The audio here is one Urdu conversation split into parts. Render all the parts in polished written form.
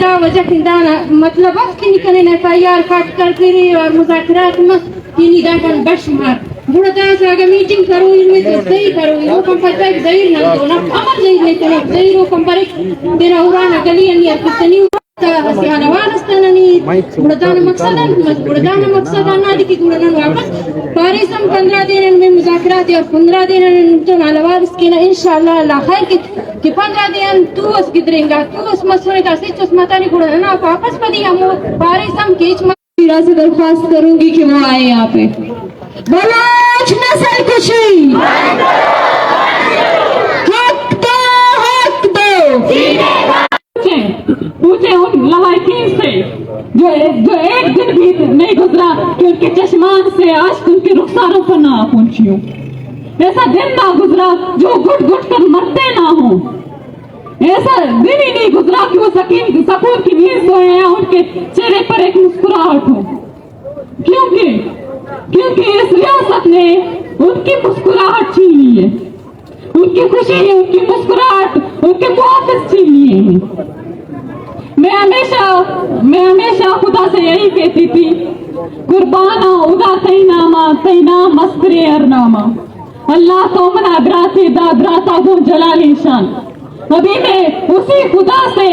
دا وجہ کندانا مطلب وقت کی نکنے نے FIR کاٹ کر کری اور مذاکرات میں کینی دا کن بشمار بڑا دا ساگا میٹنگ کرو ان میں تو صحیح کرو وہ کم پر ایک ظاہر نہ دو نا امر ظاہر نہیں تو ظاہر وہ کم پر ایک دینا اورانا گلی ان یار کتنی ہسیانا وارستانانی بڑا دانا مقصد آنا دی کی گوڑنا واپس پاریسم 15 دن میں مذاکرات اور 15 دن تو نالوارس کی نا انشاءاللہ اللہ خیر کہ 15 دن تو اس گدریں گا تو اس مسئلے کا سچ اس متانی گوڑنا واپس پدی ہم پاریسم کیچ میرا سے درخواست کروں گی کہ وہ آئے یہاں پہ بلوچ نسل کشی حق دو پوچھے ان لواحقین سے جو ایک دن بھی نہیں گزرا کہ ان کے چشمان سے آج ان کے رخساروں پر نہ پہنچی ہوں ایسا دن نہ گزرا جو گھٹ گھٹ کر مرتے نہ ہوں ایسا دن ہی نہیں گزرا کہ وہ سکون کی نیند سوئے ہیں ان کے چہرے پر ایک مسکراہٹ ہو کیونکہ اس ریاست نے ان کی مسکراہٹ چھین لی ہے ان کی خوشی ان کی مسکراہٹ ان کے محافظ چھین لیے ہیں میں ہمیشہ خدا سے یہی کہتی تھی قربانا ادا تینا مستر ارناما اللہ تو منا گراتے دادراتا گو جلالی شان ابھی میں اسی خدا سے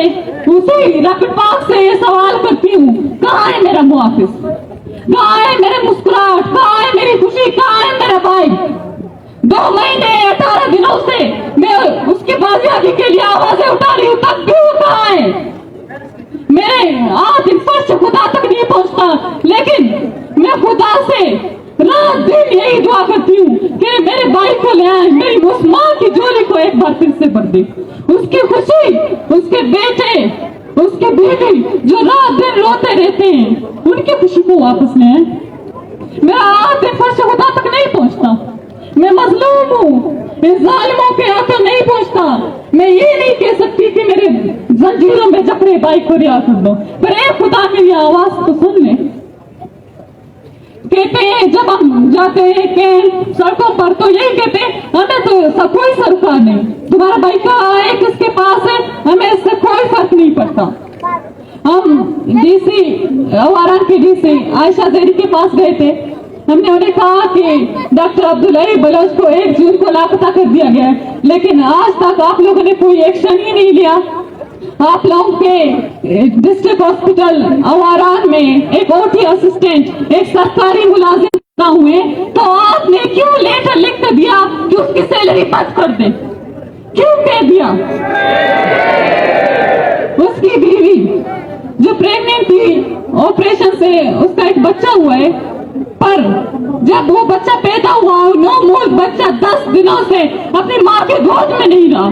اسی رب پاک سے یہ سوال کرتی ہوں کہاں ہے میرا محافظ کہاں ہے میرے مسکراہٹ کہاں ہے میری خوشی کہاں ہے میرا بھائی 2 مہینے 18 دنوں سے میں اس کی بازیابی کے لیے آوازیں اٹھا رہی ہوں تب بھی وہ کہاں ہے میرے آج فرش خدا تک نہیں پہنچتا لیکن میں خدا سے رات دن یہی دعا کرتی ہوں کہ میرے بھائی کو لے آئے میری اس ماں کی جولی کو ایک بار پھر سے بھر دے اس کی خوشی اس کے بیٹے اس کے بیٹی جو رات دن روتے رہتے ہیں ان کی خوشی کو واپس لے آئے میرا آج دن فرش خدا تک نہیں پہنچتا میں مظلوم ہوں اس ظالموں کے ہاتھوں نہیں پہنچتا میں یہ نہیں کہہ سکتی کہ میرے زنجیروں میں جکڑے بھائی کو رہا کر دو پر اے خدا میری آواز تو سن لیں کہتے ہیں جب ہم جاتے ہیں کہ سڑکوں پر تو یہی کہتے ہیں ہمیں تو کوئی سرکار نہیں تمہارا بھائی کہاں ہے کس کے پاس ہے ہمیں اس سے کوئی فرق نہیں پڑتا ہم DC اواران کے DC عائشہ زیری کے پاس گئے تھے ہم نے انہیں کہا کہ ڈاکٹر عبدالعلی بلوچ کو 1 جون کو لاپتہ کر دیا گیا ہے لیکن آج تک آپ لوگوں نے کوئی ایکشن ہی نہیں لیا آپ لوگوں کے ڈسٹرکٹ ہاسپٹل اواران میں ایک OT اسسٹنٹ ایک سرکاری ملازم ہوئے تو آپ نے کیوں لیٹر لکھ کر دیا کہ اس کی سیلری بند کر دیں کیوں کہہ دیا اس کی بیوی جو پریگننٹ تھی آپریشن سے اس کا ایک بچہ ہوا ہے پر جب وہ بچہ پیدا ہوا 9 مولود بچہ 10 دنوں سے اپنی ماں کے گود میں نہیں رہا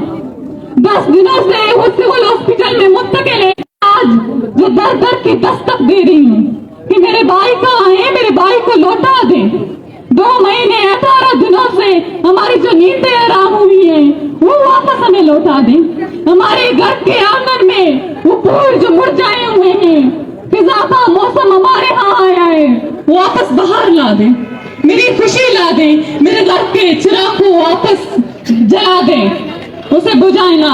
10 دنوں سے وہ سول ہاسپٹل میں منتقل ہے آج جو در در کی دستک دے رہی ہوں کہ میرے بھائی کہاں ہے میرے بھائی کو لوٹا دیں 2 مہینے 18 دنوں سے ہماری جو نیندیں آرام ہوئی ہیں وہ واپس ہمیں لوٹا دیں ہمارے گھر کے آنگن میں وہ پھول جو مرجھائے ہوئے ہیں فضا کا موسم ہمارے ہاں آیا ہے واپس باہر لا دیں میری خوشی لا دیں میرے گھر کے چراغ کو واپس جلا دیں اسے بجھائے نہ